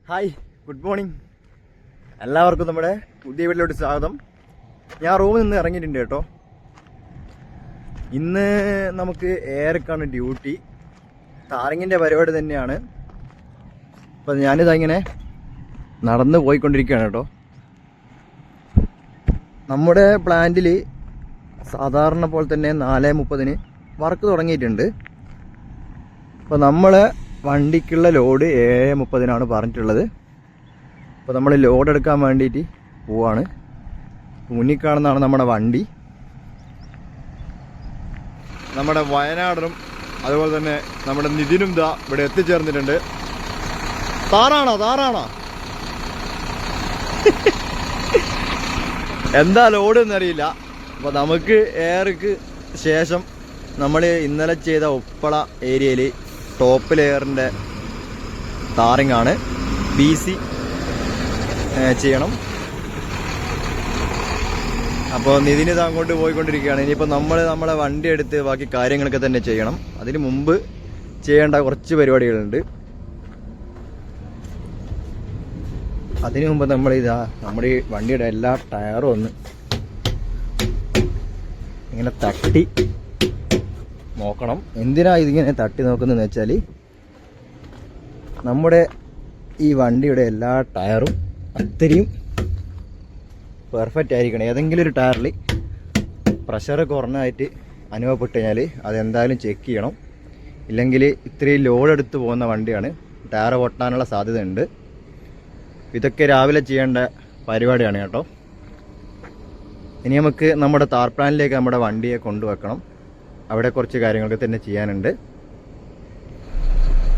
Hi, good morning. എല്ലാവർക്കും നമ്മുടെ പുതിയ വീട്ടിലോട്ട് സ്വാഗതം. ഞാൻ റൂമിൽ നിന്ന് ഇറങ്ങിയിട്ടുണ്ട് കേട്ടോ. ഇന്ന് നമുക്ക് ഏറെക്കാണ് ഡ്യൂട്ടി. ടാറിങ്ങിൻ്റെ പരിപാടി തന്നെയാണ്. അപ്പം ഞാനിതാ ഇങ്ങനെ നടന്ന് പോയിക്കൊണ്ടിരിക്കുകയാണ് കേട്ടോ. നമ്മുടെ പ്ലാന്റിൽ സാധാരണ പോലെ തന്നെ 4:30 വർക്ക് തുടങ്ങിയിട്ടുണ്ട്. അപ്പോൾ നമ്മൾ വണ്ടിക്കുള്ള ലോഡ് 7:30 പറഞ്ഞിട്ടുള്ളത്. അപ്പോൾ നമ്മൾ ലോഡ് എടുക്കാൻ വേണ്ടിയിട്ട് പോവാണ്. മുന്നിൽ കാണുന്നതാണ് നമ്മുടെ വണ്ടി. നമ്മുടെ വയനാടനും അതുപോലെ തന്നെ നമ്മുടെ നിതിനും ദാ ഇവിടെ എത്തിച്ചേർന്നിട്ടുണ്ട്. താറാണോ എന്താ ലോഡ് എന്നറിയില്ല. അപ്പോൾ നമുക്ക് എയർക്ക് ശേഷം നമ്മൾ ഇന്നലെ ചെയ്ത ഉപ്പള ഏരിയയിൽ ടോപ്പ് ലെയറിൻ്റെ ടാറിങ്ങാണ്. BC ചെയ്യണം. അപ്പോൾ നിതിന് അങ്ങോട്ട് പോയിക്കൊണ്ടിരിക്കുകയാണ്. ഇനിയിപ്പോൾ നമ്മളെ വണ്ടി എടുത്ത് ബാക്കി കാര്യങ്ങളൊക്കെ തന്നെ ചെയ്യണം. അതിന് മുമ്പ് ചെയ്യേണ്ട കുറച്ച് പരിപാടികളുണ്ട്. അതിനു മുമ്പ് നമ്മുടെ ഈ വണ്ടിയുടെ എല്ലാ ടയറും ഒന്ന് ഇങ്ങനെ തട്ടി നോക്കണം. എന്തിനാ ഇതിങ്ങനെ തട്ടി നോക്കുന്നതെന്ന് വെച്ചാൽ നമ്മുടെ ഈ വണ്ടിയുടെ എല്ലാ ടയറും അത്രയും പെർഫെക്റ്റ് ആയിരിക്കണം. ഏതെങ്കിലും ഒരു ടയറിൽ പ്രഷർ കുറഞ്ഞായിട്ട് അനുഭവപ്പെട്ട് കഴിഞ്ഞാൽ അതെന്തായാലും ചെക്ക് ചെയ്യണം. ഇല്ലെങ്കിൽ ഇത്രയും ലോഡ് എടുത്ത് പോകുന്ന വണ്ടിയാണ്, ടയർ പൊട്ടാനുള്ള സാധ്യതയുണ്ട്. ഇതൊക്കെ രാവിലെ ചെയ്യേണ്ട പരിപാടിയാണ് കേട്ടോ. ഇനി നമുക്ക് നമ്മുടെ താർ പ്ലാനിലേക്ക് നമ്മുടെ വണ്ടിയെ കൊണ്ടുവെക്കണം. അവിടെ കുറച്ച് കാര്യങ്ങളൊക്കെ തന്നെ ചെയ്യാനുണ്ട്.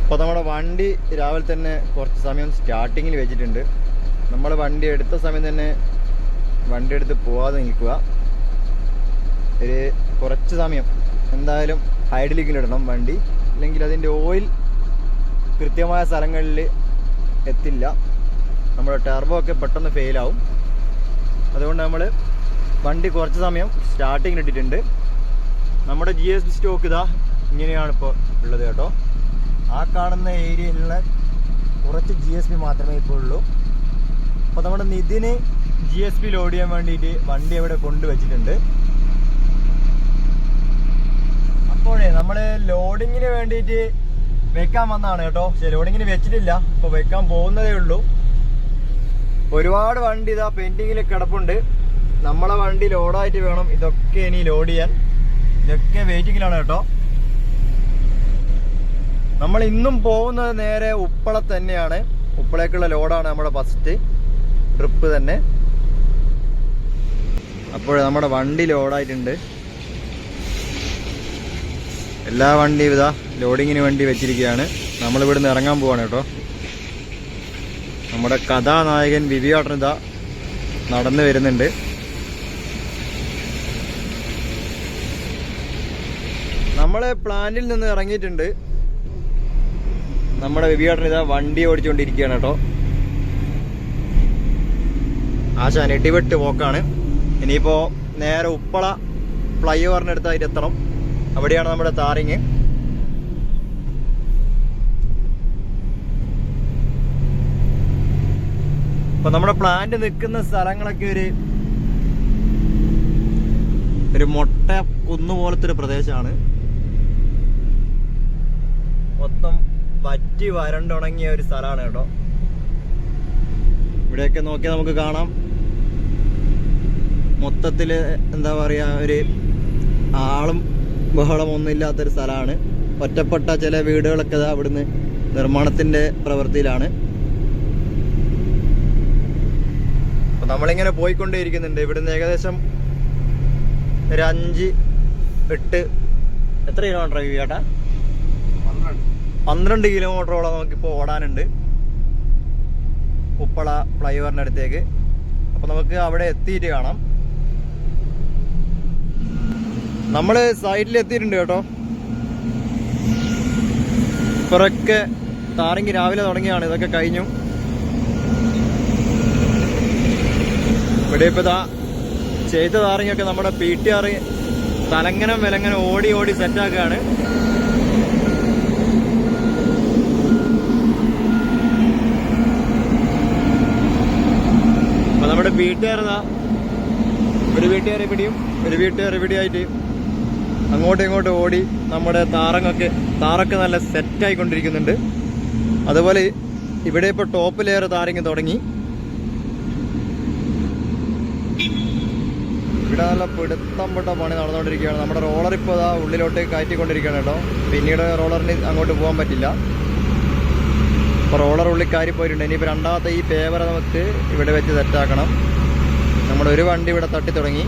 അപ്പോൾ നമ്മുടെ വണ്ടി രാവിലെ തന്നെ കുറച്ച് സമയം സ്റ്റാർട്ടിങ്ങിൽ വെച്ചിട്ടുണ്ട്. നമ്മൾ വണ്ടി എടുത്ത സമയം തന്നെ വണ്ടി എടുത്ത് പോവാതെ നിൽക്കുക. ഒരു കുറച്ച് സമയം എന്തായാലും ഹൈഡ്ലിക്കിലിടണം വണ്ടി. ഇല്ലെങ്കിൽ അതിൻ്റെ ഓയിൽ കൃത്യമായ സ്ഥലങ്ങളിൽ എത്തില്ല. നമ്മുടെ ടർബോ ഒക്കെ പെട്ടെന്ന് ഫെയിലാവും. അതുകൊണ്ട് നമ്മൾ വണ്ടി കുറച്ച് സമയം സ്റ്റാർട്ടിങ്ങിൽ ഇട്ടിട്ടുണ്ട്. നമ്മുടെ GSB സ്റ്റോക്ക് ഇതാ ഇങ്ങനെയാണ് ഇപ്പോൾ ഉള്ളത് കേട്ടോ. ആ കാണുന്ന ഏരിയയിലുള്ള കുറച്ച് GSB മാത്രമേ ഇപ്പോൾ ഉള്ളൂ. അപ്പോൾ നമ്മുടെ നിതിന് GSB ലോഡ് ചെയ്യാൻ വേണ്ടിയിട്ട് വണ്ടി അവിടെ കൊണ്ടുവച്ചിട്ടുണ്ട്. അപ്പോഴേ നമ്മൾ ലോഡിങ്ങിന് വേണ്ടിയിട്ട് വെക്കാൻ വന്നതാണ് കേട്ടോ. പക്ഷേ ലോഡിങ്ങിന് വെച്ചിട്ടില്ല, ഇപ്പോൾ വെക്കാൻ പോകുന്നതേ ഉള്ളൂ. ഒരുപാട് വണ്ടി ഇതാ പെയിന്റിങ്ങിൽ കിടപ്പുണ്ട്. നമ്മളെ വണ്ടി ലോഡായിട്ട് വേണം ഇതൊക്കെ ഇനി ലോഡ് ചെയ്യാൻ. ഇതൊക്കെ വെയിറ്റിങ്ങിലാണ് കേട്ടോ. നമ്മൾ ഇന്നും പോകുന്നത് നേരെ ഉപ്പള തന്നെയാണ്. ഉപ്പളേക്കുള്ള ലോഡാണ് നമ്മുടെ ഫസ്റ്റ് ട്രിപ്പ് തന്നെ. അപ്പോൾ നമ്മുടെ വണ്ടി ലോഡായിട്ടുണ്ട്. എല്ലാ വണ്ടിയും ഇതാ ലോഡിങ്ങിന് വേണ്ടി വെച്ചിരിക്കുകയാണ്. നമ്മളിവിടുന്ന് ഇറങ്ങാൻ പോവാണ് കേട്ടോ. നമ്മുടെ കഥാനായകൻ വിവിയാട്ടൻ ഇതാ നടന്നു വരുന്നുണ്ട്. നമ്മളെ പ്ലാന്റിൽ നിന്ന് ഇറങ്ങിയിട്ടുണ്ട്. നമ്മുടെ വിവിയാട്ടൻ ഇതാ വണ്ടി ഓടിച്ചുകൊണ്ടിരിക്കുകയാണ് കേട്ടോ. ആശാൻ ഇടിവെട്ട് പോക്കാണ്. ഇനിയിപ്പോൾ നേരെ ഉപ്പള ഫ്ലൈ ഓവറിന് അടുത്തായിട്ട് എത്തണം. അവിടെയാണ് നമ്മുടെ താറിങ്. ഇപ്പൊ നമ്മുടെ പ്ലാന്റ് നിൽക്കുന്ന സ്ഥലങ്ങളൊക്കെ ഒരു മൊട്ട കുന്നുപോലത്തെ ഒരു പ്രദേശമാണ്. മൊത്തം വറ്റി വരണ്ടുണങ്ങിയ ഒരു സ്ഥലമാണ് കേട്ടോ. ഇവിടെയൊക്കെ നോക്കിയാൽ നമുക്ക് കാണാം മൊത്തത്തില് എന്താ പറയാ, ഒരു ആളും ബഹളം ഒന്നും ഇല്ലാത്തൊരു സ്ഥലമാണ്. ഒറ്റപ്പെട്ട ചില വീടുകളൊക്കെ അവിടുന്ന് നിർമ്മാണത്തിന്റെ പ്രവൃത്തിയിലാണ്. അപ്പൊ നമ്മളിങ്ങനെ പോയിക്കൊണ്ടേയിരിക്കുന്നുണ്ട്. ഇവിടുന്ന് ഏകദേശം ഒരു 5-8 എത്ര കിലോമീറ്റർ ചേട്ടാ? 12 കിലോമീറ്ററോളം നമുക്കിപ്പോൾ ഓടാനുണ്ട് ഉപ്പള ഫ്ലൈ ഓവറിൻ്റെ അടുത്തേക്ക്. അപ്പോൾ നമുക്ക് അവിടെ എത്തിയിട്ട് കാണാം. നമ്മൾ സൈഡിൽ എത്തിയിട്ടുണ്ട് കേട്ടോ. ഇപ്പറൊക്കെ താറിങ്ങി രാവിലെ തുടങ്ങിയാണ്. ഇതൊക്കെ കഴിഞ്ഞു. ഇവിടെ ഇപ്പോൾ ഇതാ ചെയ്ത താറിങ്ങൊക്കെ നമ്മുടെ PTR തലങ്ങനം വിലങ്ങനെ ഓടി സെറ്റാക്കുകയാണ്. വീട്ടുകാരതാ ഒരു വീട്ടുകാർ എവിടെയും ഒരു വീട്ടുകാർ എവിടെയായിട്ട് അങ്ങോട്ടും ഇങ്ങോട്ടും ഓടി നമ്മുടെ താറൊക്കെ നല്ല സെറ്റായിക്കൊണ്ടിരിക്കുന്നുണ്ട്. അതുപോലെ ഇവിടെ ഇപ്പോൾ ടോപ്പ് ലെയർ താരങ്ങി തുടങ്ങി. ഇവിടെ നല്ല പിടുത്തം പൊട്ട പണി നടന്നുകൊണ്ടിരിക്കുകയാണ്. നമ്മുടെ റോളർ ഇപ്പോൾ അതാ ഉള്ളിലോട്ട് കയറ്റിക്കൊണ്ടിരിക്കുകയാണ് കേട്ടോ. പിന്നീട് റോളറിന് അങ്ങോട്ട് പോകാൻ പറ്റില്ല. ഇപ്പോൾ റോളർ ഉള്ളിൽ കയറി പോയിട്ടുണ്ട്. ഇനിയിപ്പോൾ രണ്ടാമത്തെ ഈ പേവർ നമുക്ക് ഇവിടെ വെച്ച് സെറ്റാക്കണം. നമ്മുടെ ഒരു വണ്ടി ഇവിടെ തട്ടി തുടങ്ങി.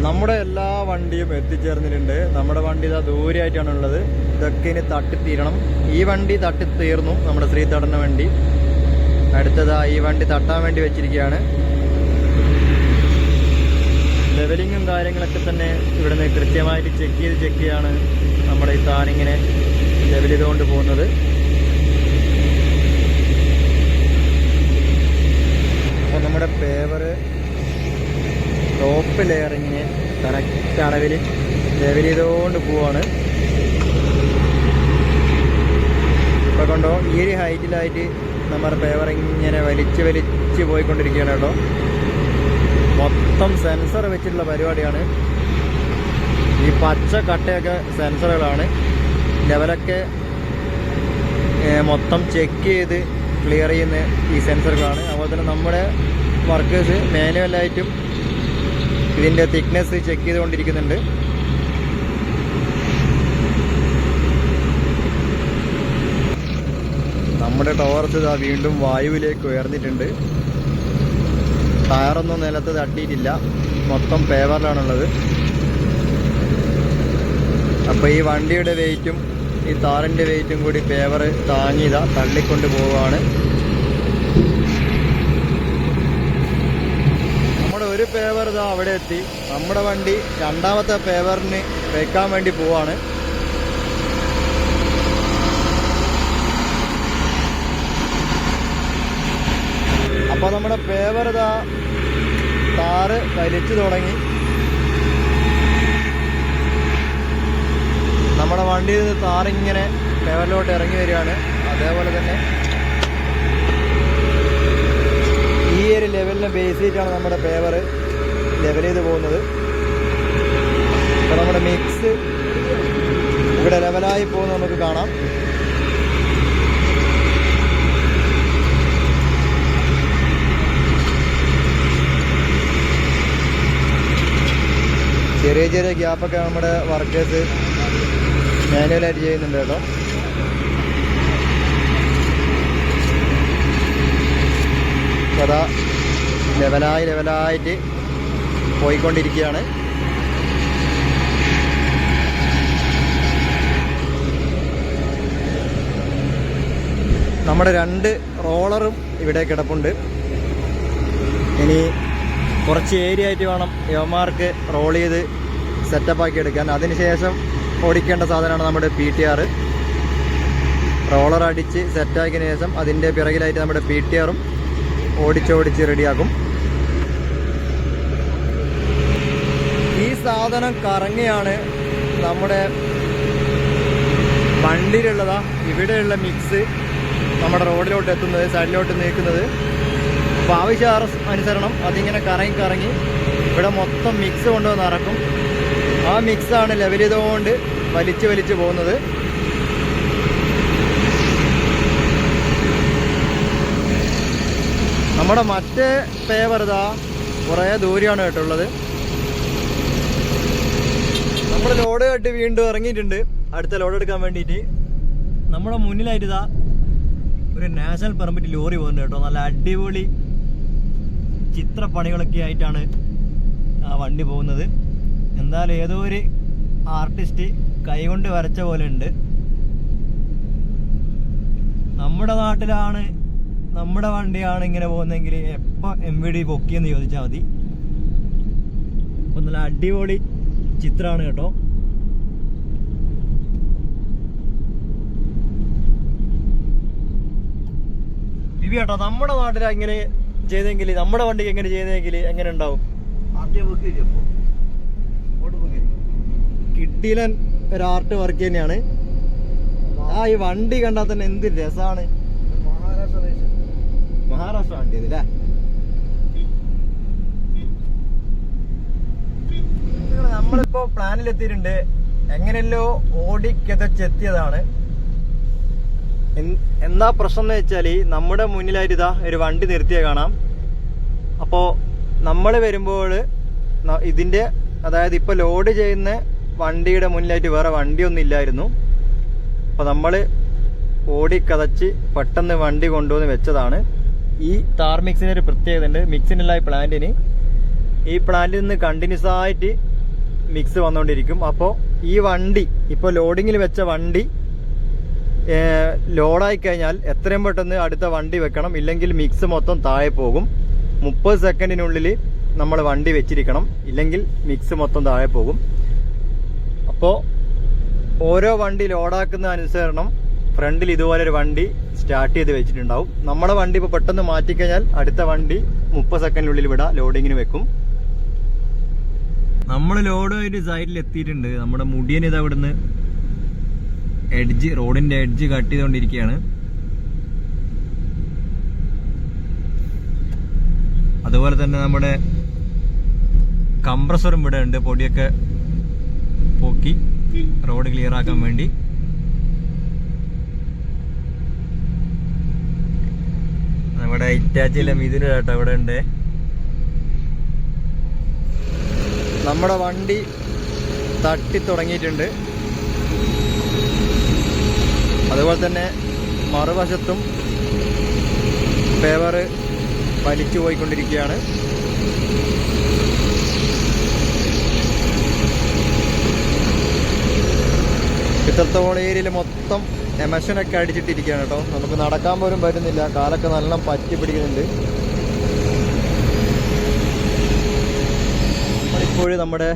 നമ്മുടെ എല്ലാ വണ്ടിയും എത്തിച്ചേർന്നിട്ടുണ്ട്. നമ്മുടെ വണ്ടി ഇതാ ദൂരെയായിട്ടാണുള്ളത്. ഇതൊക്കെ ഇനി തട്ടിത്തീരണം. ഈ വണ്ടി തട്ടിത്തീർന്നു, നമ്മുടെ ശ്രീതടന വണ്ടി. അടുത്തതാ ഈ വണ്ടി തട്ടാൻ വേണ്ടി വെച്ചിരിക്കുകയാണ്. ലെവലിങ്ങും കാര്യങ്ങളൊക്കെ തന്നെ ഇവിടെ നിന്ന് കൃത്യമായിട്ട് ചെക്ക് ചെയ്യാണ് നമ്മുടെ ഈ താനിങ്ങനെ ലെവൽ ചെയ്തുകൊണ്ട് പോകുന്നത്. അപ്പോൾ നമ്മുടെ പേവർ ടോപ്പ് ലെയറിങ്ങിന് കറക്റ്റ് അളവിൽ ലെവൽ ചെയ്തുകൊണ്ട് പോവാണ്. ഇപ്പോൾ കൊണ്ടോ ഈ ഒരു ഹൈറ്റിലായിട്ട് നമ്മുടെ പേവർ ഇങ്ങനെ വലിച്ച് പോയിക്കൊണ്ടിരിക്കുകയാണ് കേട്ടോ. മൊത്തം സെൻസർ വെച്ചിട്ടുള്ള പരിപാടിയാണ്. ഈ പച്ച കട്ടയൊക്കെ സെൻസറുകളാണ്. ലെവലൊക്കെ മൊത്തം ചെക്ക് ചെയ്ത് ക്ലിയർ ചെയ്യുന്ന ഈ സെൻസറുകളാണ്. അതുപോലെ തന്നെ നമ്മുടെ വർക്കേഴ്സ് മാനുവലായിട്ടും ഇതിൻ്റെ തിക്നെസ് ചെക്ക് ചെയ്തുകൊണ്ടിരിക്കുന്നുണ്ട്. നമ്മുടെ ടോർച്ച് ഇതാ വീണ്ടും വായുവിലേക്ക് ഉയർന്നിട്ടുണ്ട്. ടയറൊന്നും നിലത്ത് തട്ടിയിട്ടില്ല, മൊത്തം പേവറിലാണുള്ളത്. അപ്പോൾ ഈ വണ്ടിയുടെ വെയിറ്റും ഈ താറിൻ്റെ വെയിറ്റും കൂടി പേവർ താങ്ങിയതാ തള്ളിക്കൊണ്ട് പോവുകയാണ്. നമ്മുടെ ഒരു പേവർ ഇതാ അവിടെ എത്തി. നമ്മുടെ വണ്ടി രണ്ടാമത്തെ പേവറിന് വെക്കാൻ വേണ്ടി പോവാണ്. അപ്പോൾ നമ്മുടെ പേവർ ഇതാ താറ് വലിച്ചു തുടങ്ങി. നമ്മുടെ വണ്ടിയിൽ നിന്ന് താറിങ്ങനെ പേവറിലോട്ട് ഇറങ്ങി വരികയാണ്. അതേപോലെ തന്നെ ഈ ഒരു ലെവലിനെ ബേസ് ചെയ്തിട്ടാണ് നമ്മുടെ പേവർ ലെവൽ ചെയ്ത് പോകുന്നത്. അപ്പോൾ നമ്മുടെ മിക്സ് ഇവിടെ ലെവലായി പോകുന്നത് നമുക്ക് കാണാം. ചെറിയ ചെറിയ ഗ്യാപ്പൊക്കെ നമ്മുടെ വർക്കേഴ്സ് മാനുവലായിട്ട് ചെയ്യുന്നുണ്ട് കേട്ടോ. അതാ ലെവലായിട്ട് പോയിക്കൊണ്ടിരിക്കുകയാണ്. നമ്മുടെ 2 റോളറും ഇവിടെ കിടപ്പുണ്ട്. ഇനി കുറച്ച് ഏരിയ ആയിട്ട് വേണം യവന്മാർക്ക് റോൾ ചെയ്ത് സെറ്റപ്പാക്കി എടുക്കാൻ. അതിനുശേഷം ഓടിക്കേണ്ട സാധനമാണ് നമ്മുടെ PTR. റോളർ അടിച്ച് സെറ്റാക്കിയതിന് ശേഷം അതിൻ്റെ പിറകിലായിട്ട് നമ്മുടെ PTRും ഓടിച്ച് റെഡിയാക്കും. ഈ സാധനം കറങ്ങിയാണ് നമ്മുടെ വണ്ടിയിലുള്ളതാ ഇവിടെയുള്ള മിക്സ് നമ്മുടെ റോഡിലോട്ട് എത്തുന്നത്, സൈഡിലോട്ട് നീക്കുന്നത്. അപ്പോൾ ആവശ്യാനുസരണം അതിങ്ങനെ കറങ്ങി ഇവിടെ മൊത്തം മിക്സ് കൊണ്ടുവന്ന് ഇറക്കും. ആ മിക്സാണ് ലെവൽ ചെയ്തുകൊണ്ട് വലിച്ച് പോകുന്നത്. നമ്മുടെ മറ്റേ പേവർ ഇതാ കുറേ ദൂരെയാണ് കേട്ടുള്ളത്. നമ്മൾ ലോഡ് കെട്ടി വീണ്ടും ഇറങ്ങിയിട്ടുണ്ട് അടുത്ത ലോഡ് എടുക്കാൻ വേണ്ടിയിട്ട്. നമ്മുടെ മുന്നിലായിട്ട് ഇതാ ഒരു നാഷണൽ പെർമിറ്റ് ലോറി പോകുന്നുണ്ട് കേട്ടോ. നല്ല അടിപൊളി ചിത്രപ്പണികളൊക്കെ ആയിട്ടാണ് ആ വണ്ടി പോകുന്നത്. എന്തായാലും ഏതോ ഒരു ആർട്ടിസ്റ്റ് കൈകൊണ്ട് വരച്ച പോലെ ഉണ്ട്. നമ്മുടെ നാട്ടിലാണ് നമ്മുടെ വണ്ടിയാണ് ഇങ്ങനെ പോകുന്നതെങ്കിൽ എപ്പോൾ MVD പൊക്കിയെന്ന് ചോദിച്ചാൽ മതി. അപ്പം നല്ല അടിപൊളി ചിത്രമാണ് കേട്ടോ. ബിബി കേട്ടോ, നമ്മുടെ നാട്ടിൽ ഇങ്ങനെ ചെയ്തെങ്കിൽ നമ്മുടെ വണ്ടിക്ക് എങ്ങനെ ചെയ്തെങ്കിൽ എങ്ങനെ ഉണ്ടാവും? കിട്ടിയിലൻ ഒരു ആർട്ട് വർക്ക് തന്നെയാണ്. ഈ വണ്ടി കണ്ടാൽ തന്നെ എന്ത് രസമാണ്. മഹാരാഷ്ട്ര വണ്ടി അല്ലേ? നമ്മളിപ്പോ പ്ലാനിലെത്തിയിട്ടുണ്ട്. എങ്ങനെയല്ലോ ഓടി കിതച്ചെത്തിയതാണ്. എന്താ പ്രശ്നം എന്ന് വെച്ചാല് നമ്മുടെ മുന്നിലായിട്ട് ഇതാ ഒരു വണ്ടി നിർത്തിയ കാണാം. അപ്പോൾ നമ്മൾ വരുമ്പോൾ ഇതിന്റെ, അതായത് ഇപ്പൊ ലോഡ് ചെയ്യുന്ന വണ്ടിയുടെ മുന്നിലായിട്ട് വേറെ വണ്ടിയൊന്നും ഇല്ലായിരുന്നു. അപ്പൊ നമ്മൾ ഓടി കതച്ച് പെട്ടെന്ന് വണ്ടി കൊണ്ടുവന്ന് വെച്ചതാണ്. ഈ താർ മിക്സിന് ഒരു പ്രത്യേകത ഉണ്ട്. മിക്സിനുള്ള പ്ലാന്റിന്, ഈ പ്ലാന്റിൽ നിന്ന് കണ്ടിന്യൂസ് ആയിട്ട് മിക്സ് വന്നുകൊണ്ടിരിക്കും. അപ്പോൾ ഈ വണ്ടി ഇപ്പോൾ ലോഡിങ്ങിൽ വെച്ച വണ്ടി ലോഡായി കഴിഞ്ഞാൽ എത്രയും പെട്ടെന്ന് അടുത്ത വണ്ടി വെക്കണം, ഇല്ലെങ്കിൽ മിക്സ് മൊത്തം താഴെ പോകും. 30 സെക്കൻഡിനുള്ളിൽ നമ്മൾ വണ്ടി വെച്ചിരിക്കണം, ഇല്ലെങ്കിൽ മിക്സ് മൊത്തം താഴെ പോകും. അപ്പോൾ ഓരോ വണ്ടി ലോഡാക്കുന്ന അനുസരണം ഫ്രണ്ടിൽ ഇതുപോലെ ഒരു വണ്ടി സ്റ്റാർട്ട് ചെയ്ത് വെച്ചിട്ടുണ്ടാവും. നമ്മുടെ വണ്ടി ഇപ്പോൾ പെട്ടെന്ന് മാറ്റിക്കഴിഞ്ഞാൽ അടുത്ത വണ്ടി 30 സെക്കൻഡിനുള്ളിൽ വിടാം, ലോഡിങ്ങിന് വെക്കും. നമ്മൾ ലോഡായിട്ട് സൈഡിൽ എത്തിയിട്ടുണ്ട്. നമ്മുടെ മുടിയൻ ഇത് അവിടുന്ന് റോഡിന്റെ എഡ്ജ് കട്ട് ചെയ്തുകൊണ്ടിരിക്കുകയാണ്. അതുപോലെ തന്നെ നമ്മുടെ കംപ്രസറും ഇവിടെ ഉണ്ട്, പൊടിയൊക്കെ പോക്കി റോഡ് ക്ലിയർ ആക്കാൻ വേണ്ടി. നമ്മുടെ ഇറ്റാച്ചിയിലെ മിഥുന ചേട്ടാ ഇവിടെ ഉണ്ട്. നമ്മുടെ വണ്ടി തട്ടി തുടങ്ങിയിട്ടുണ്ട്. അതുപോലെ തന്നെ മറുവശത്തും പേവർ വലിച്ചു പോയിക്കൊണ്ടിരിക്കുകയാണ്. ഇത്രത്തോളം ഏരിയയിൽ മൊത്തം എമഷനൊക്കെ അടിച്ചിട്ടിരിക്കുകയാണ് കേട്ടോ. നമുക്ക് നടക്കാൻ പോലും പറ്റുന്നില്ല, കാലൊക്കെ നല്ല പറ്റി പിടിക്കുന്നുണ്ട്. നമ്മളിപ്പോഴും നമ്മുടെ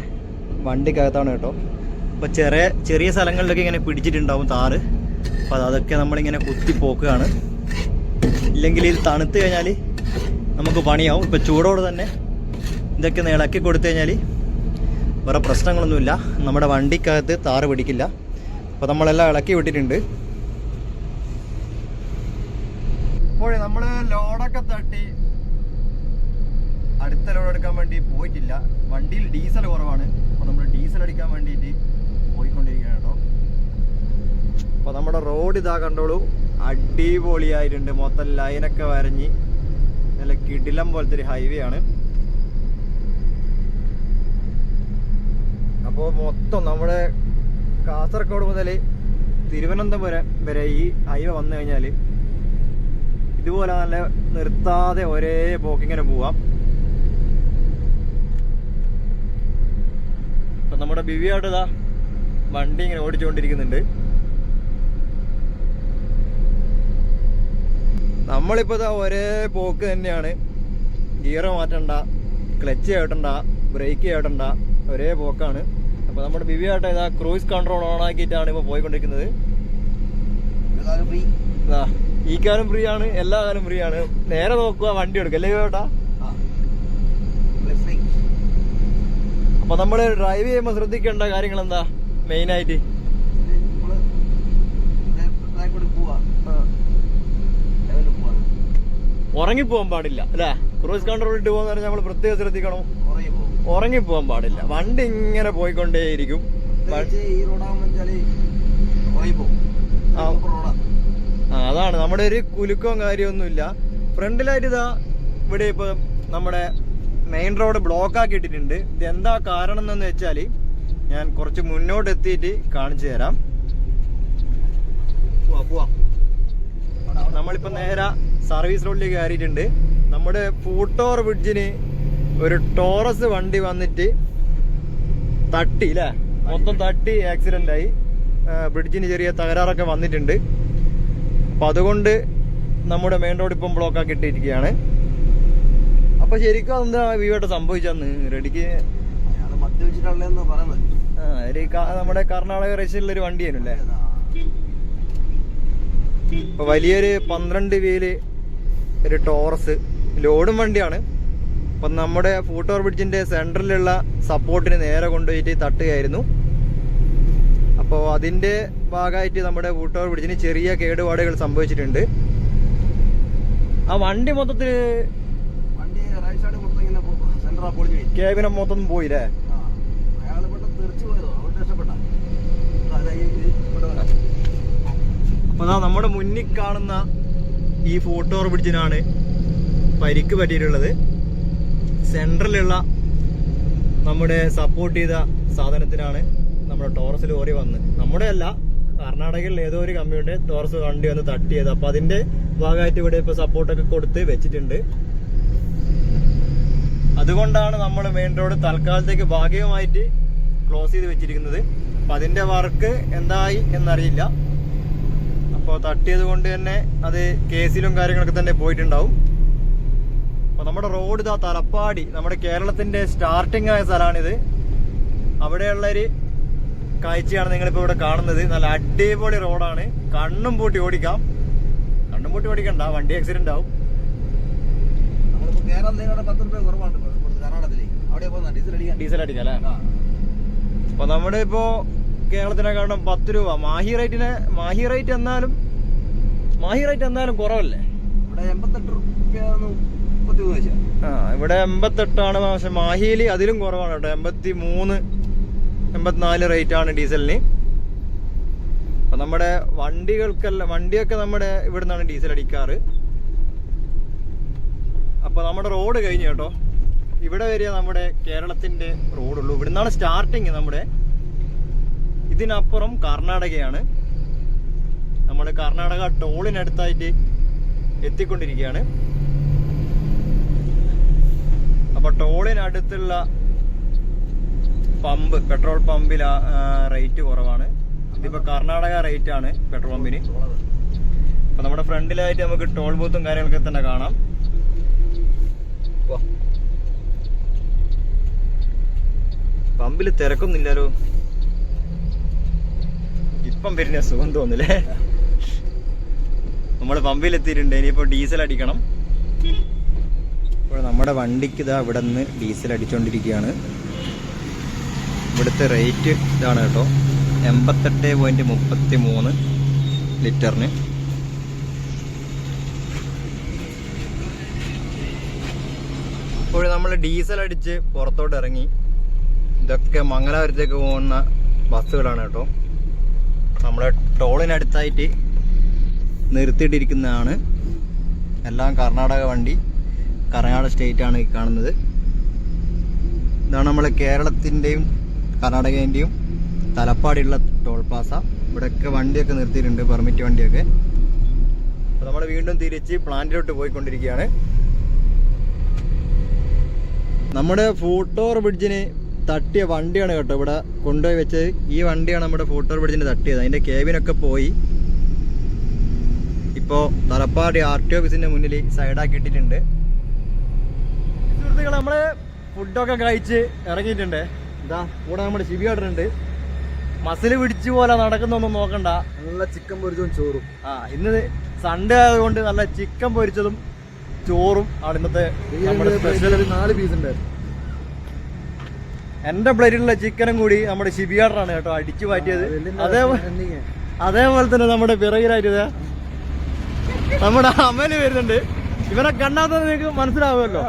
വണ്ടിക്കകത്താണ് കേട്ടോ. അപ്പോൾ ചെറിയ സ്ഥലങ്ങളിലൊക്കെ ഇങ്ങനെ പിടിച്ചിട്ടുണ്ടാവും താറ്. അപ്പോൾ അതൊക്കെ നമ്മളിങ്ങനെ കുത്തി പോക്കുകയാണ്. ഇല്ലെങ്കിൽ ഇത് തണുത്ത് കഴിഞ്ഞാൽ നമുക്ക് പണിയാവും. ഇപ്പോൾ ചൂടോടെ തന്നെ ഇതൊക്കെ ഒന്ന് ഇളക്കി കൊടുത്തു കഴിഞ്ഞാൽ വേറെ പ്രശ്നങ്ങളൊന്നുമില്ല, നമ്മുടെ വണ്ടിക്കകത്ത് താറ് പിടിക്കില്ല. അപ്പോൾ നമ്മളെല്ലാം ഇളക്കി വിട്ടിട്ടുണ്ട്. അപ്പോൾ നമ്മൾ ലോഡൊക്കെ തട്ടി അടുത്ത ലോഡ് എടുക്കാൻ വേണ്ടി പോയിട്ടില്ല. വണ്ടിയിൽ ഡീസൽ കുറവാണ്. അപ്പോൾ നമ്മൾ ഡീസൽ അടിക്കാൻ വേണ്ടിയിട്ട് പോയിക്കൊണ്ടിരിക്കുകയാണ് കേട്ടോ. അപ്പോൾ നമ്മുടെ റോഡ് ഇതാ കണ്ടോളൂ, അടിപൊളിയായിട്ടുണ്ട്. മൊത്തം ലൈനൊക്കെ വരഞ്ഞ് നല്ല കിടിലം പോലത്തെ ഒരു ഹൈവേ ആണ്. അപ്പോൾ മൊത്തം നമ്മുടെ കാസർഗോഡ് മുതൽ തിരുവനന്തപുരം വരെ ഈ ഹൈവേ വന്നു കഴിഞ്ഞാൽ ഇതുപോലെ നല്ല നിർത്താതെ ഒരേ പോക്കിങ്ങനെ പോവാം. അപ്പം നമ്മുടെ ബിവിയായിട്ട് ഇതാ വണ്ടി ഇങ്ങനെ ഓടിച്ചുകൊണ്ടിരിക്കുന്നുണ്ട്. നമ്മളിപ്പോൾ ഇതാ ഒരേ പോക്ക് തന്നെയാണ്. ഗിയർ മാറ്റണ്ട, ക്ലച്ച് ചവിട്ടണ്ട, ബ്രേക്ക് ചവിട്ടണ്ട, ഒരേ പോക്കാണ്. അപ്പോൾ നമ്മുടെ ബിവിയായിട്ട് ഇതാ ക്രൂയിസ് കൺട്രോൾ ഓൺ ആക്കിയിട്ടാണ് ഇപ്പോൾ പോയിക്കൊണ്ടിരിക്കുന്നത്. ഈ കാലം ഫ്രീ ആണ്, എല്ലാ കാലം ഫ്രീ ആണ്. നേരെ നോക്കുക, വണ്ടി എടുക്കുക അല്ലേ ബിവിയാട്ടാ? അപ്പോൾ നമ്മൾ ഡ്രൈവ് ചെയ്യുമ്പോൾ ശ്രദ്ധിക്കേണ്ട കാര്യങ്ങൾ എന്താ മെയിനായിട്ട്? ഉറങ്ങിപ്പോവാൻ പാടില്ല അല്ലേ? ക്രൂസ് കൺട്രോൾ ഇട്ട് പോകുന്ന പറഞ്ഞാൽ നമ്മൾ പ്രത്യേകം ശ്രദ്ധിക്കണം. ഉറങ്ങിപ്പോവാൻ പാടില്ല. വണ്ടി ഇങ്ങനെ പോയിക്കൊണ്ടേയിരിക്കും. അതാണ് നമ്മുടെ ഒരു കുലുക്കവും കാര്യമൊന്നുമില്ല. ഫ്രണ്ടിലായിട്ട് ഇതാ ഇവിടെ ഇപ്പൊ നമ്മുടെ മെയിൻ റോഡ് ബ്ലോക്ക് ആക്കി ഇട്ടിട്ടുണ്ട്. ഇതെന്താ കാരണം എന്ന് വെച്ചാൽ ഞാൻ കുറച്ച് മുന്നോട്ട് എത്തിയിട്ട് കാണിച്ചു തരാം. നമ്മളിപ്പോ നേരെ സർവീസ് റോഡിലേക്ക് കയറിയിട്ടുണ്ട്. നമ്മുടെ ഫൂട്ടോർ ബ്രിഡ്ജിന് ഒരു ടോറസ് വണ്ടി വന്നിട്ട് തട്ടി അല്ലേ, മൊത്തം തട്ടി ആക്സിഡന്റ് ആയി. ബ്രിഡ്ജിന് ചെറിയ തകരാറൊക്കെ വന്നിട്ടുണ്ട്. അപ്പൊ അതുകൊണ്ട് നമ്മുടെ മെയിൻ റോഡ് ഇപ്പം ബ്ലോക്ക് ആക്കി ഇട്ടിരിക്കുകയാണ്. അപ്പൊ ശരിക്കും എന്താ വീവട്ട് സംഭവിച്ചെന്ന് റെഡിക്ക് നമ്മുടെ കർണാടക റേസിലുള്ള ഒരു വണ്ടിയാണല്ലേ. ഇപ്പൊ വലിയൊരു 12 വീല് ഒരു ടോറസ് ലോഡും വണ്ടിയാണ്. അപ്പം നമ്മുടെ ഫൂട്ടോർ ബ്രിഡ്ജിന്റെ സെൻട്രലിലുള്ള സപ്പോർട്ടിന് നേരെ കൊണ്ടുപോയിട്ട് തട്ടുകയായിരുന്നു. അപ്പോൾ അതിന്റെ ഭാഗമായിട്ട് നമ്മുടെ ഫൂട്ടോർ ബ്രിഡ്ജിന് ചെറിയ കേടുപാടുകൾ സംഭവിച്ചിട്ടുണ്ട്. ആ വണ്ടി മൊത്തത്തിൽ കേബിനെ മൊത്തം പോയില്ലേ? അപ്പൊ നമ്മുടെ മുന്നിൽ കാണുന്ന ഈ ഫോട്ടോ ബ്രിഡ്ജിനാണ് പരിക്ക് പറ്റിയിട്ടുള്ളത്. സെൻട്രലുള്ള നമ്മുടെ സപ്പോർട്ട് ചെയ്ത സാധനത്തിനാണ് നമ്മുടെ ടോറസ് ലോറി വന്ന്, നമ്മുടെ അല്ല, കർണാടകയിൽ ഏതോ ഒരു കമ്പനിയുടെ ടോറസ് വണ്ടി വന്ന് തട്ടിയത്. അപ്പൊ അതിന്റെ ഭാഗമായിട്ട് ഇവിടെ ഇപ്പൊ സപ്പോർട്ടൊക്കെ കൊടുത്ത് വെച്ചിട്ടുണ്ട്. അതുകൊണ്ടാണ് നമ്മൾ മെയിൻ റോഡ് തൽക്കാലത്തേക്ക് ഭാഗികമായിട്ട് ക്ലോസ് ചെയ്ത് വെച്ചിരിക്കുന്നത്. അപ്പൊ അതിന്റെ വർക്ക് എന്തായി എന്നറിയില്ല. അപ്പോൾ തട്ടിയത് കൊണ്ട് തന്നെ അത് കേസിലും കാര്യങ്ങളൊക്കെ തന്നെ പോയിട്ടുണ്ടാവും. അപ്പൊ നമ്മുടെ റോഡ് ഇതാ തലപ്പാടി, നമ്മുടെ കേരളത്തിന്റെ സ്റ്റാർട്ടിംഗ് ആയ സ്ഥലമാണിത്. അവിടെയുള്ളൊരു കാഴ്ചയാണ് നിങ്ങളിപ്പോ ഇവിടെ കാണുന്നത്. നല്ല അടിപൊളി റോഡാണ്, കണ്ണും പൂട്ടി ഓടിക്കാം. കണ്ണും പൂട്ടി ഓടിക്കണ്ട, വണ്ടി ആക്സിഡന്റ് ആവും. ഡീസൽ അടിക്കാം അല്ലേ? അപ്പൊ നമ്മുടെ ഇപ്പോ കേരളത്തിനെക്കാളും 10 രൂപ മാഹി റേറ്റ് എന്നാലും കുറവല്ലേ? ഇവിടെ 88 പക്ഷെ മാഹിയില് അതിലും കുറവാണ് കേട്ടോ. 83, 84 റേറ്റ് ആണ് ഡീസലിന്. അപ്പൊ നമ്മുടെ വണ്ടിയൊക്കെ നമ്മുടെ ഇവിടെ നിന്നാണ് ഡീസൽ അടിക്കാറ്. അപ്പൊ നമ്മുടെ റോഡ് കഴിഞ്ഞു കേട്ടോ. ഇവിടെ വരിക നമ്മുടെ കേരളത്തിന്റെ റോഡുള്ളൂ. ഇവിടെ നിന്നാണ് സ്റ്റാർട്ടിങ്. നമ്മുടെ ഇതിനപ്പുറം കർണാടകയാണ്. നമ്മൾ കർണാടക ടോളിനടുത്തായിട്ട് എത്തിക്കൊണ്ടിരിക്കുകയാണ്. അപ്പൊ ടോളിനടുത്തുള്ള പെട്രോൾ പമ്പിൽ റേറ്റ് കുറവാണ്. ഇതിപ്പോ കർണാടക റേറ്റ് ആണ് പെട്രോൾ പമ്പിന്. അപ്പൊ നമ്മുടെ ഫ്രണ്ടിലായിട്ട് നമുക്ക് ടോൾ ബൂത്തും കാര്യങ്ങളൊക്കെ തന്നെ കാണാം. പമ്പില് തിരക്കൊന്നുമില്ലല്ലോ. ഇപ്പം വരുന്ന സുഖം തോന്നില്ലേ? നമ്മള് പമ്പിലെത്തിയിട്ടുണ്ട്. ഇനിയിപ്പോ ഡീസൽ അടിക്കണം. ഇപ്പോൾ നമ്മുടെ വണ്ടിക്ക് ഇതാ ഇവിടെ നിന്ന് ഡീസൽ അടിച്ചുകൊണ്ടിരിക്കുകയാണ്. ഇവിടുത്തെ റേറ്റ് ഇതാണ് കേട്ടോ, 88.33 ലിറ്ററിന്. ഇപ്പോൾ നമ്മൾ ഡീസൽ അടിച്ച് പുറത്തോട്ട് ഇറങ്ങി. ഇതൊക്കെ മംഗലാപുരത്തേക്ക് പോകുന്ന ബസ്സുകളാണ് കേട്ടോ. നമ്മുടെ ടോളിനടുത്തായിട്ട് നിർത്തിയിട്ടിരിക്കുന്നതാണ്. എല്ലാം കർണാടക വണ്ടി, കർണാടക സ്റ്റേറ്റ് ആണ് ഈ കാണുന്നത്. ഇതാണ് നമ്മളെ കേരളത്തിൻ്റെയും കർണാടകേൻ്റെയും തലപ്പാടിയുള്ള ടോൾ പ്ലാസ. ഇവിടെയൊക്കെ വണ്ടിയൊക്കെ നിർത്തിയിട്ടുണ്ട്, പെർമിറ്റ് വണ്ടിയൊക്കെ. അപ്പോൾ നമ്മൾ വീണ്ടും തിരിച്ച് പ്ലാന്റിലോട്ട് പോയിക്കൊണ്ടിരിക്കുകയാണ്. നമ്മുടെ ഫൂട്ടോർ ബ്രിഡ്ജിന് തട്ടിയ വണ്ടിയാണ് കേട്ടോ ഇവിടെ കൊണ്ടുപോയി വെച്ചത്. ഈ വണ്ടിയാണ് നമ്മുടെ ഫൂട്ടോർ ബ്രിഡ്ജിന് തട്ടിയത്. അതിൻ്റെ കേബിനൊക്കെ പോയി. ഇപ്പോൾ തലപ്പാടി RTO ഓഫീസിൻ്റെ മുന്നിൽ സൈഡാക്കിയിട്ടിട്ടുണ്ട്. സുഹൃത്തുക്കളെ, നമ്മൾ ഫുഡൊക്കെ കഴിച്ച് ഇറങ്ങിയിട്ടുണ്ട്. ഇതാ കൂടെ നമ്മുടെ ശിബിയാടുണ്ട്. മസിൽ പിടിച്ചു പോലെ നടക്കുന്നൊന്നും നോക്കണ്ട. നല്ല ചിക്കൻ പൊരിച്ചതും ചോറും. ഇന്ന് സൺഡേ ആയതുകൊണ്ട് നല്ല ചിക്കൻ പൊരിച്ചതും ചോറും ആണ് ഇന്നത്തെ സ്പെഷ്യൽ. 4 പീസ് ഉണ്ട്. എന്റെ പ്ലേറ്റിലുള്ള ചിക്കനും കൂടി നമ്മുടെ ശിബിയാടറാണ് കേട്ടോ അടിച്ചു മാറ്റിയത്. അതേപോലെ തന്നെ നമ്മുടെ പിറകിലായിട്ട് നമ്മുടെ അമല് വരുന്നുണ്ട്. ഇവനെ കണ്ടാത്ത നിങ്ങൾക്ക് മനസ്സിലാവുമല്ലോ.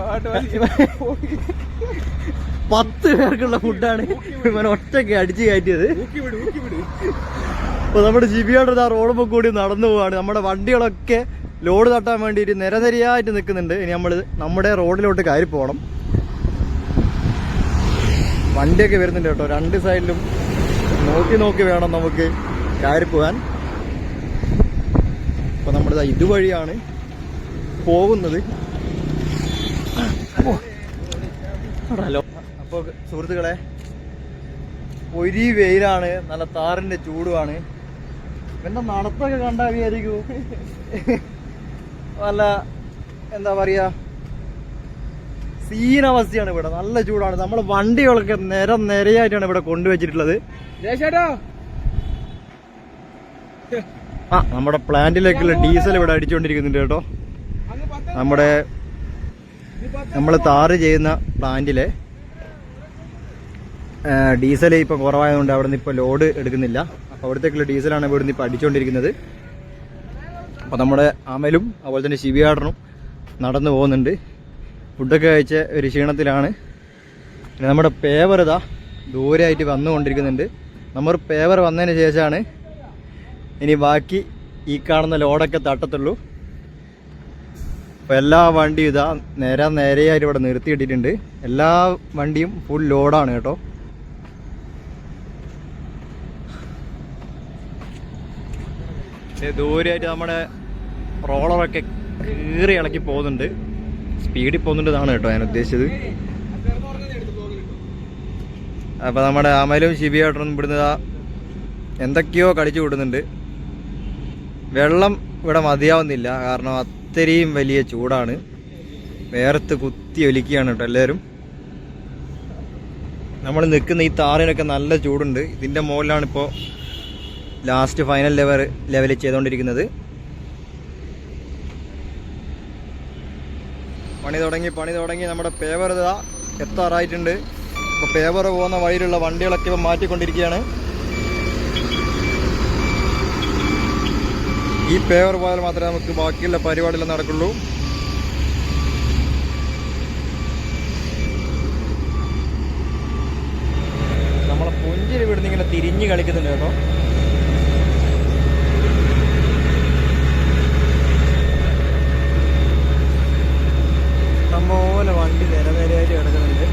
10 പേർക്കുള്ള ഫുഡാണ് ഇവൻ ഒറ്റയ്ക്ക് അടിച്ചു കയറ്റിയത്. അപ്പൊ നമ്മുടെ ശിബിയാടർ ആ റോഡുമ്പോൾ കൂടി നടന്നു പോവാണ്. നമ്മുടെ വണ്ടികളൊക്കെ ലോഡ് തട്ടാൻ വേണ്ടിയിട്ട് നിരനിരയായിട്ട് നിൽക്കുന്നുണ്ട്. ഇനി നമ്മൾ നമ്മുടെ റോഡിലോട്ട് കയറി പോകണം. വണ്ടിയൊക്കെ വരുന്നുണ്ട് കേട്ടോ. 2 സൈഡിലും നോക്കി വേണം നമുക്ക് കയറി പോകാൻ. അപ്പൊ നമ്മളിതാ ഇതുവഴിയാണ് പോകുന്നത്. അപ്പോൾ സുഹൃത്തുക്കളെ, ഒരു വെയിലാണ്, നല്ല താറിന്റെ ചൂടുമാണ്. എന്താ നടത്തൊക്കെ കണ്ടാൽ വിചാരിക്കൂ നല്ല എന്താ പറയാ സീനവസ്ഥയാണ് ഇവിടെ. നല്ല ചൂടാണ്. നമ്മളെ വണ്ടികളൊക്കെ നിരയായിട്ടാണ് ഇവിടെ കൊണ്ടുവച്ചിട്ടുള്ളത്. നമ്മുടെ പ്ലാന്റിലേക്കുള്ള ഡീസൽ ഇവിടെ അടിച്ചുകൊണ്ടിരിക്കുന്നുണ്ട് കേട്ടോ. നമ്മൾ താറ് ചെയ്യുന്ന പ്ലാന്റിലെ ഡീസൽ ഇപ്പൊ കുറവായതുകൊണ്ട് അവിടെ നിന്ന് ഇപ്പൊ ലോഡ് എടുക്കുന്നില്ല. അപ്പൊ അവിടത്തേക്കുള്ള ഡീസലാണ് ഇവിടുന്ന് ഇപ്പൊ അടിച്ചുകൊണ്ടിരിക്കുന്നത്. അപ്പൊ നമ്മുടെ അമലും അതുപോലെ തന്നെ ശിവിയാടനും നടന്നു പോകുന്നുണ്ട്. ഫുഡൊക്കെ കഴിച്ച ഒരു ക്ഷീണത്തിലാണ്. പിന്നെ നമ്മുടെ പേവർ ഇതാ ദൂരെയായിട്ട് വന്നുകൊണ്ടിരിക്കുന്നുണ്ട്. നമ്മൾ പേവർ വന്നതിന് ശേഷമാണ് ഇനി ബാക്കി ഈ കാണുന്ന ലോഡൊക്കെ തട്ടത്തുള്ളൂ. അപ്പോൾ എല്ലാ വണ്ടിയും ഇതാ നേരെയായിട്ട് ഇവിടെ നിർത്തിയിട്ടിട്ടുണ്ട്. എല്ലാ വണ്ടിയും ഫുൾ ലോഡാണ് കേട്ടോ. ദൂരെയായിട്ട് നമ്മുടെ റോളറൊക്കെ കീറി ഇളക്കി പോകുന്നുണ്ട്. സ്പീഡിൽ പോകുന്നുണ്ട് എന്നാണ് കേട്ടോ ഞാൻ ഉദ്ദേശിച്ചത്. അപ്പോൾ നമ്മുടെ അമലും ശിബിയായിട്ടൊന്നും ഇവിടുന്ന് എന്തൊക്കെയോ കടിച്ചു കൂട്ടുന്നുണ്ട്. വെള്ളം ഇവിടെ മതിയാവുന്നില്ല, കാരണം അത്രയും വലിയ ചൂടാണ്. വേർത്ത് കുത്തി ഒലിക്കുകയാണ് കേട്ടോ എല്ലാവരും. നമ്മൾ നിൽക്കുന്ന ഈ താറിനൊക്കെ നല്ല ചൂടുണ്ട്. ഇതിൻ്റെ മുകളിലാണ് ഇപ്പോൾ ലാസ്റ്റ് ഫൈനൽ ലെവൽ ചെയ്തുകൊണ്ടിരിക്കുന്നത്. പണി തുടങ്ങി നമ്മുടെ പേവർ ഇതാ എത്താറായിട്ടുണ്ട്. ഇപ്പോൾ പേവർ പോകുന്ന വഴിയിലുള്ള വണ്ടികളൊക്കെ ഇപ്പോൾ മാറ്റിക്കൊണ്ടിരിക്കുകയാണ്. ഈ പേവർ പോയാൽ മാത്രമേ നമുക്ക് ബാക്കിയുള്ള പരിപാടികൾ നടക്കുള്ളൂ. നമ്മളെ പുഞ്ചിരി ഇവിടുന്ന് ഇങ്ങനെ തിരിഞ്ഞ് കളിക്കുന്നുണ്ട് കേട്ടോ. ഇഷ്ടംപോലെ വണ്ടി നിരനിരയായിട്ട് കിടക്കുന്നുണ്ട്.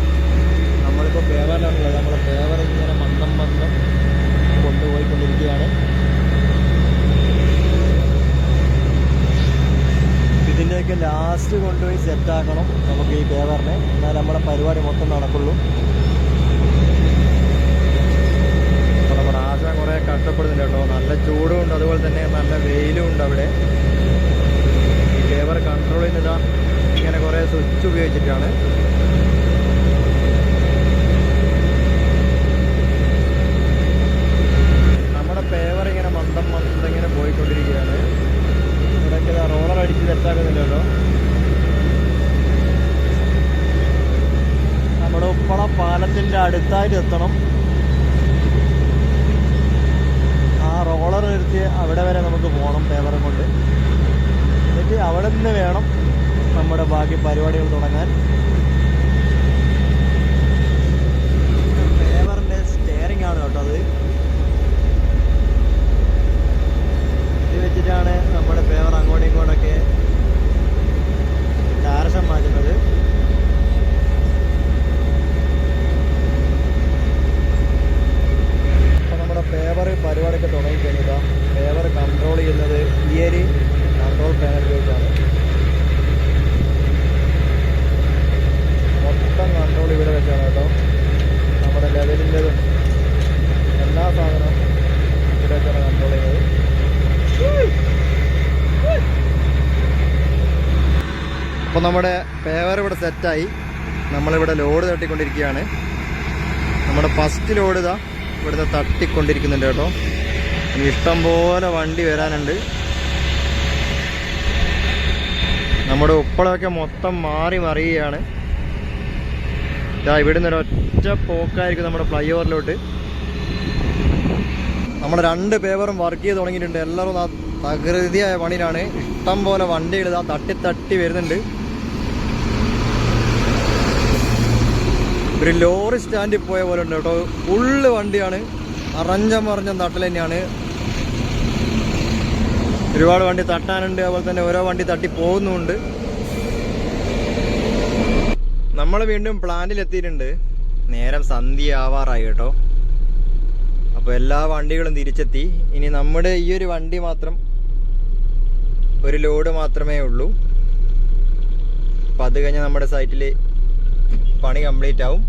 നമ്മളിപ്പോൾ പേവറിലാണുള്ളത്. നമ്മളെ പേവർ ഇങ്ങനെ മന്ദം കൊണ്ടുപോയിക്കൊണ്ടിരിക്കുകയാണ്. ഇതിൻ്റെയൊക്കെ ലാസ്റ്റ് കൊണ്ടുപോയി സെറ്റാക്കണം നമുക്ക് ഈ പേവറിനെ, എന്നാൽ നമ്മുടെ പരിപാടി മൊത്തം നടക്കുള്ളൂ. അപ്പോൾ നമ്മുടെ ആശാൻ കുറേ കഷ്ടപ്പെടുന്നുണ്ട് കേട്ടോ. നല്ല ചൂടും ഉണ്ട്, അതുപോലെ തന്നെ നല്ല വെയിലും ഉണ്ട് അവിടെ. ഈ പേവർ കൺട്രോൾ ചെയ്യുന്നതാ ഇങ്ങനെ കുറേ സ്വിച്ച് ഉപയോഗിച്ചിട്ടാണ്. നമ്മുടെ പേവർ ഇങ്ങനെ മന്ദം ഇങ്ങനെ പോയിക്കൊണ്ടിരിക്കുകയാണ്. ഇവിടെയൊക്കെ റോളർ അടിച്ച് സെറ്റാക്കുന്നില്ലല്ലോ. നമ്മുടെ ഉപ്പള പാലത്തിൻ്റെ അടുത്തായിട്ട് എത്തണം. ആ റോളർ നിർത്തി അവിടെ വരെ നമുക്ക് പോകണം പേവർ കൊണ്ട്. എന്നിട്ട് അവിടെ നിന്ന് വേണം നമ്മുടെ ബാക്കി പരിപാടികൾ തുടങ്ങാൻ. പേവറിൻ്റെ സ്റ്റെയറിംഗ് ആണ് കേട്ടോ അത്. ഇത് വെച്ചിട്ടാണ് നമ്മുടെ പേവർ അങ്ങോട്ടും ഇങ്ങോട്ടൊക്കെ ഡയറക്ഷൻ മാറ്റുന്നത്. അപ്പോൾ നമ്മുടെ പേവർ പരിപാടിയൊക്കെ തുടങ്ങിക്കഴിഞ്ഞതാ. പേവർ കൺട്രോൾ ചെയ്യുന്നത് ഈ ഒരു കൺട്രോൾ പാനൽ വെച്ചാണ്. മൊത്തം കൺട്രോൾ ഇവിടെ വെച്ചാണ് കേട്ടോ. നമ്മുടെ ലെവലിൻ്റെതും എല്ലാ സാധനവും ഇവിടെ വെച്ചാണ് കൺട്രോൾ ചെയ്യുന്നത്. അപ്പോൾ നമ്മുടെ പേവർ ഇവിടെ സെറ്റായി. നമ്മളിവിടെ ലോഡ് തട്ടിക്കൊണ്ടിരിക്കുകയാണ്. നമ്മുടെ ഫസ്റ്റ് ലോഡ് ഇതാ ഇവിടുത്തെ തട്ടിക്കൊണ്ടിരിക്കുന്നുണ്ട് കേട്ടോ. ഇനി ഇഷ്ടം പോലെ വണ്ടി വരാനുണ്ട്. നമ്മുടെ ഉപ്പളമൊക്കെ മൊത്തം മാറി മറിയുകയാണ്. ഇവിടുന്ന് ഒരൊറ്റ പോക്കായിരിക്കും നമ്മുടെ ഫ്ലൈ ഓവറിലോട്ട്. നമ്മുടെ 2 പേവറും വർക്ക് ചെയ്ത് തുടങ്ങിയിട്ടുണ്ട്. എല്ലാവരും തകൃതിയായ പണിയിലാണ്. ഇഷ്ടം പോലെ വണ്ടികൾ ഇതാ തട്ടി വരുന്നുണ്ട്. ഒരു ലോറി സ്റ്റാൻഡിൽ പോയ പോലെ ഉണ്ട് കേട്ടോ. ഫുള്ള് വണ്ടിയാണ്, മറിഞ്ഞം തട്ടൽ തന്നെയാണ്. ഒരുപാട് വണ്ടി തട്ടാനുണ്ട്, അതുപോലെ തന്നെ ഓരോ വണ്ടി തട്ടി പോകുന്നുമുണ്ട്. നമ്മൾ വീണ്ടും പ്ലാന്റിലെത്തിയിട്ടുണ്ട്. നേരം സന്ധ്യ ആവാറായി കേട്ടോ. അപ്പോൾ എല്ലാ വണ്ടികളും തിരിച്ചെത്തി. ഇനി നമ്മുടെ ഈ ഒരു വണ്ടി മാത്രം, ഒരു ലോഡ് മാത്രമേ ഉള്ളൂ. അപ്പോൾ അത് കഴിഞ്ഞാൽ നമ്മുടെ സൈറ്റിൽ പണി കംപ്ലീറ്റ് ആവും.